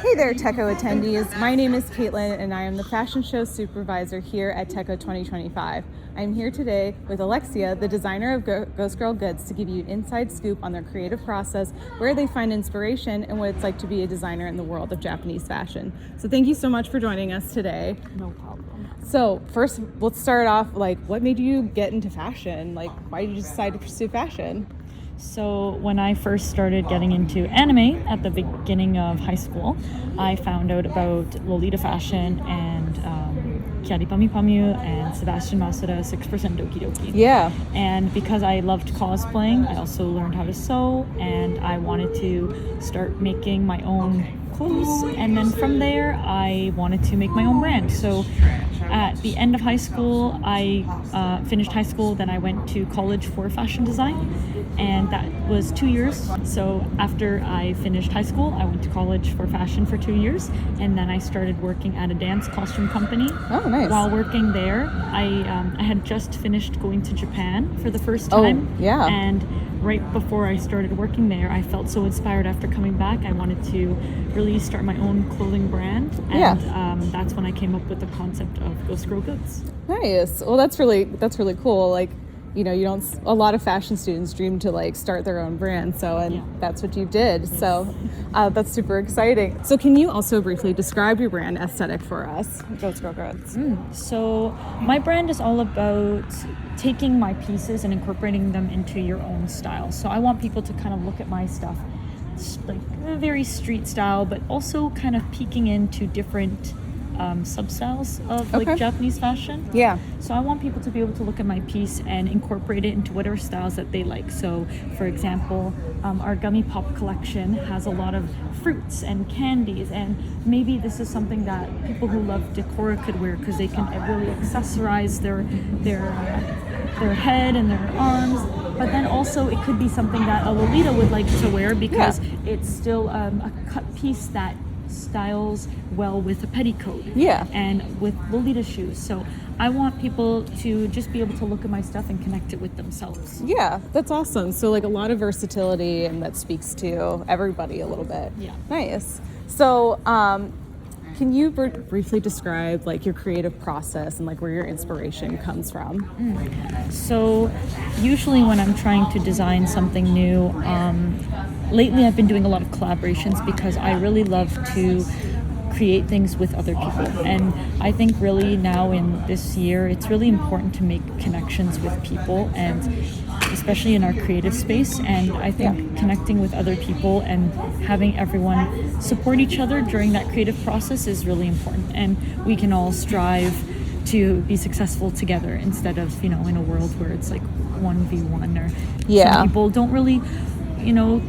Hey there, Tekko attendees. My name is Caitlin, and I am the fashion show supervisor here at Tekko 2025. I'm here today with Alexia, the designer of Ghost Girl Goods, to give you an inside scoop on their creative process, where they find inspiration, and what it's like to be a designer in the world of Japanese fashion. So thank you so much for joining us today. No problem. So first, let's start off, what made you get into fashion? Why did you decide to pursue fashion? So when I first started getting into anime at the beginning of high school, I found out about Lolita fashion and Kyari Pami Pamu and Sebastian Masuda 6% Doki Doki. Yeah. And because I loved cosplaying, I also learned how to sew, and I wanted to start making my own clothes. And then from there, I wanted to make my own brand. So at the end of high school, I finished high school, then I went to college for fashion design, and that was 2 years. So after I finished high school, I went to college for fashion for 2 years, and then I started working at a dance costume company. Oh, nice. While working there, I had just finished going to Japan for the first time. Oh, yeah. And right before I started working there, I felt so inspired after coming back. I wanted to really start my own clothing brand, and that's when I came up with the concept of Ghost Girl Goods. Nice. Well, that's really cool. A lot of fashion students dream to start their own brand. That's what you did. Yes. So that's super exciting. So can you also briefly describe your brand aesthetic for us, Ghost Girl Goods? So my brand is all about taking my pieces and incorporating them into your own style. So I want people to kind of look at my stuff, like a very street style, but also kind of peeking into different sub-styles of Japanese fashion. Yeah. So I want people to be able to look at my piece and incorporate it into whatever styles that they like. So for example, our Gummy Pop collection has a lot of fruits and candies, and maybe this is something that people who love decor could wear, because they can really accessorize their head and their arms. But then also it could be something that a Lolita would like to wear, because it's still a cut piece that styles well with a petticoat and with Lolita shoes. So I want people to just be able to look at my stuff and connect it with themselves. Yeah, that's awesome. So a lot of versatility, and that speaks to everybody a little bit. Yeah. Nice. So can you briefly describe your creative process and where your inspiration comes from? So usually when I'm trying to design something new, lately I've been doing a lot of collaborations, because I really love to create things with other people. And I think really now in this year, it's really important to make connections with people, and especially in our creative space. And I think connecting with other people and having everyone support each other during that creative process is really important. And we can all strive to be successful together, instead of, in a world where it's 1v1, or some people don't really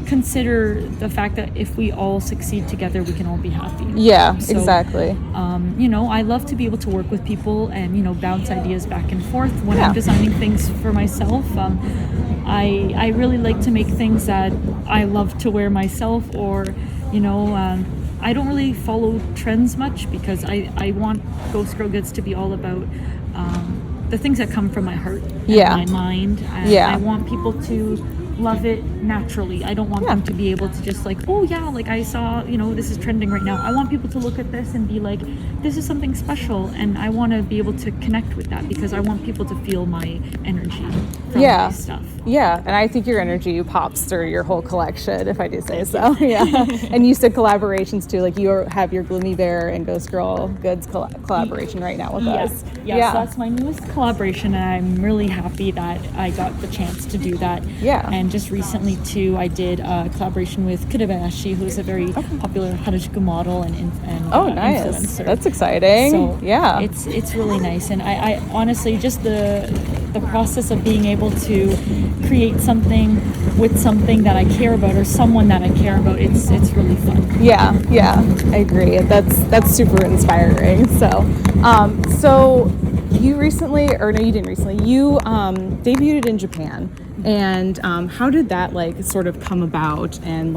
consider the fact that if we all succeed together, we can all be happy. Yeah, so, exactly. I love to be able to work with people and, bounce ideas back and forth when I'm designing things for myself. I really like to make things that I love to wear myself, or, I don't really follow trends much, because I want Ghost Girl Goods to be all about the things that come from my heart and my mind. And I want people to love it naturally. I don't want them to be able to just I saw, this is trending right now. I want people to look at this and be like, this is something special, and I want to be able to connect with that, because I want people to feel my energy from my stuff. Yeah, and I think your energy pops through your whole collection, if I do say so. Yeah. And you said collaborations too, you have your Gloomy Bear and Ghost Girl Goods collaboration right now with us. Yeah, so that's my newest collaboration, and I'm really happy that I got the chance to do that. Yeah. And just recently too, I did a collaboration with Kurebayashi, who's a very popular Harajuku model and nice. Influencer. That's exciting. So it's really nice, and I honestly, just the process of being able to create something with something that I care about, or someone that I care about, it's really fun. Yeah, I agree. That's super inspiring. So you recently, or no, you didn't recently, you debuted in Japan, and how did that sort of come about, and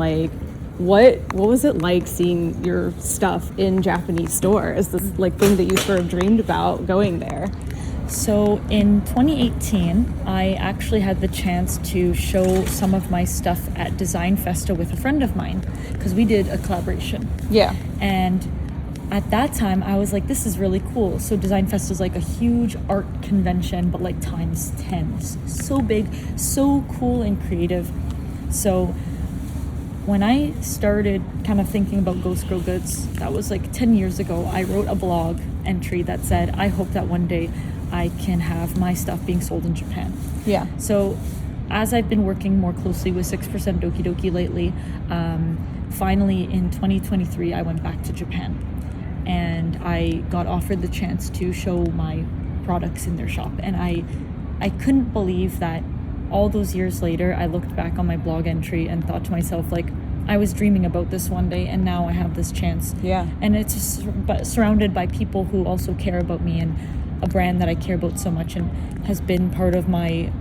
what was it like seeing your stuff in Japanese stores? This thing that you sort of dreamed about going there? So in 2018, I actually had the chance to show some of my stuff at Design Festa with a friend of mine because we did a collaboration. Yeah. And at that time, I was like, this is really cool. So Design Festa is like a huge art convention, but like times 10. So big, so cool and creative. So when I started kind of thinking about Ghost Girl Goods, that was like 10 years ago, I wrote a blog entry that said, I hope that one day I can have my stuff being sold in Japan. Yeah. So as I've been working more closely with 6% Doki Doki lately, finally in 2023, I went back to Japan and I got offered the chance to show my products in their shop. And I couldn't believe that all those years later, I looked back on my blog entry and thought to myself, like, I was dreaming about this one day and now I have this chance. Yeah. And it's surrounded by people who also care about me and a brand that I care about so much and has been part of my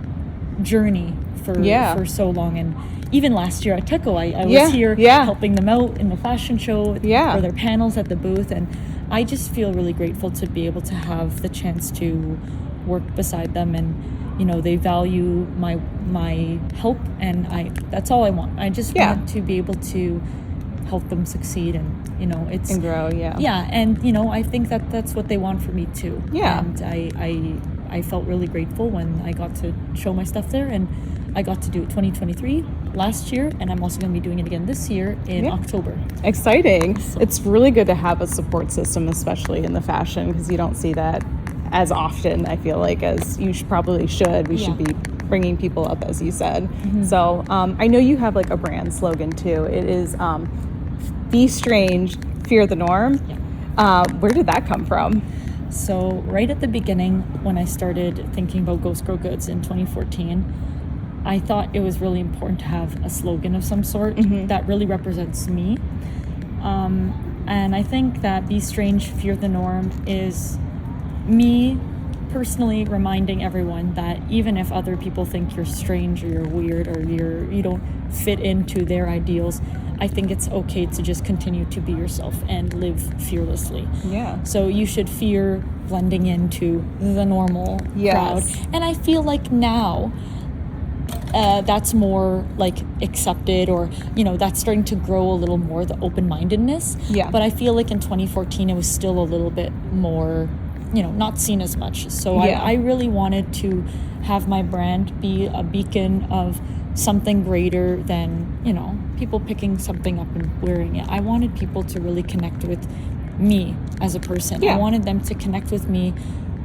journey for so long. And even last year at Tekko, I was here helping them out in the fashion show for their panels at the booth. And I just feel really grateful to be able to have the chance to work beside them, and they value my help, and that's all I want. I just want to be able to help them succeed, and it's and grow. and I think that that's what they want from me too. And I felt really grateful when I got to show my stuff there, and I got to do it 2023 last year, and I'm also going to be doing it again this year in October. Exciting. So. It's really good to have a support system, especially in the fashion, because you don't see that as often, I feel like, as you probably should. We should be bringing people up, as you said. Mm-hmm. So I know you have like a brand slogan too. It is be strange, fear the norm. Where did that come from? So right at the beginning, when I started thinking about Ghost Girl Goods in 2014, I thought it was really important to have a slogan of some sort that really represents me. And I think that be strange, fear the norm is me personally reminding everyone that even if other people think you're strange or you're weird or you don't fit into their ideals, I think it's okay to just continue to be yourself and live fearlessly. Yeah. So you should fear blending into the normal crowd. And I feel like now that's more like accepted, or that's starting to grow a little more, the open-mindedness. But I feel like in 2014 it was still a little bit more not seen as much. So I really wanted to have my brand be a beacon of something greater than, people picking something up and wearing it. I wanted people to really connect with me as a person. I wanted them to connect with me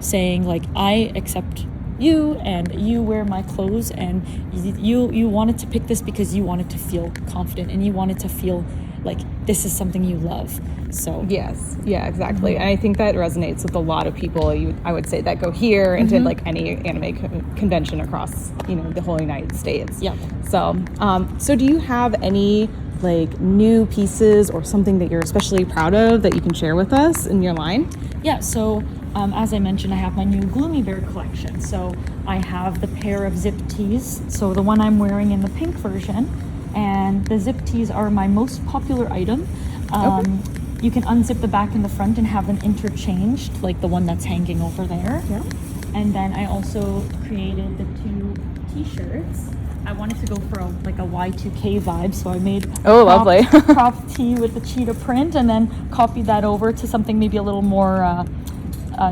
saying, like, I accept you and you wear my clothes, and you wanted to pick this because you wanted to feel confident and you wanted to feel like this is something you love. So exactly. And I think that resonates with a lot of people, I would say, that go here and did like any anime convention across the whole United States. So do you have any like new pieces or something that you're especially proud of that you can share with us in your line? So as I mentioned, I have my new Gloomy Bear collection. So I have the pair of zip tees, so the one I'm wearing in the pink version, and the zip tees are my most popular item. You can unzip the back and the front and have them interchanged, like the one that's hanging over there. And then I also created the two t-shirts. I wanted to go for a Y2K vibe, so I made lovely crop tee with the cheetah print, and then copied that over to something maybe a little more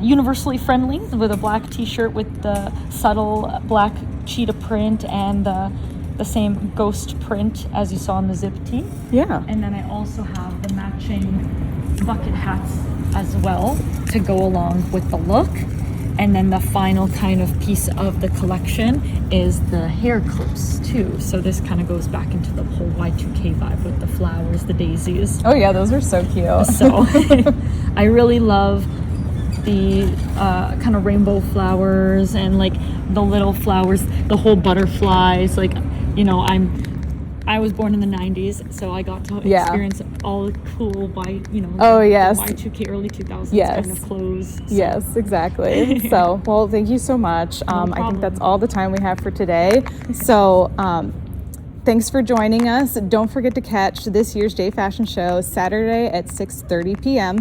universally friendly, with a black t-shirt with the subtle black cheetah print and the same ghost print as you saw on the zip tee. And then I also have the matching bucket hats as well to go along with the look. And then the final kind of piece of the collection is the hair clips too. So this kind of goes back into the whole Y2K vibe with the flowers, the daisies. Oh yeah, those are so cute. So I really love the kind of rainbow flowers and like the little flowers, the whole butterflies. Like, I was born in the 90s, so I got to experience all the cool Y2K early 2000s kind of clothes. So. Yes, exactly. So, well, thank you so much. I think that's all the time we have for today. So, thanks for joining us. Don't forget to catch this year's Day Fashion Show Saturday at 6:30 p.m.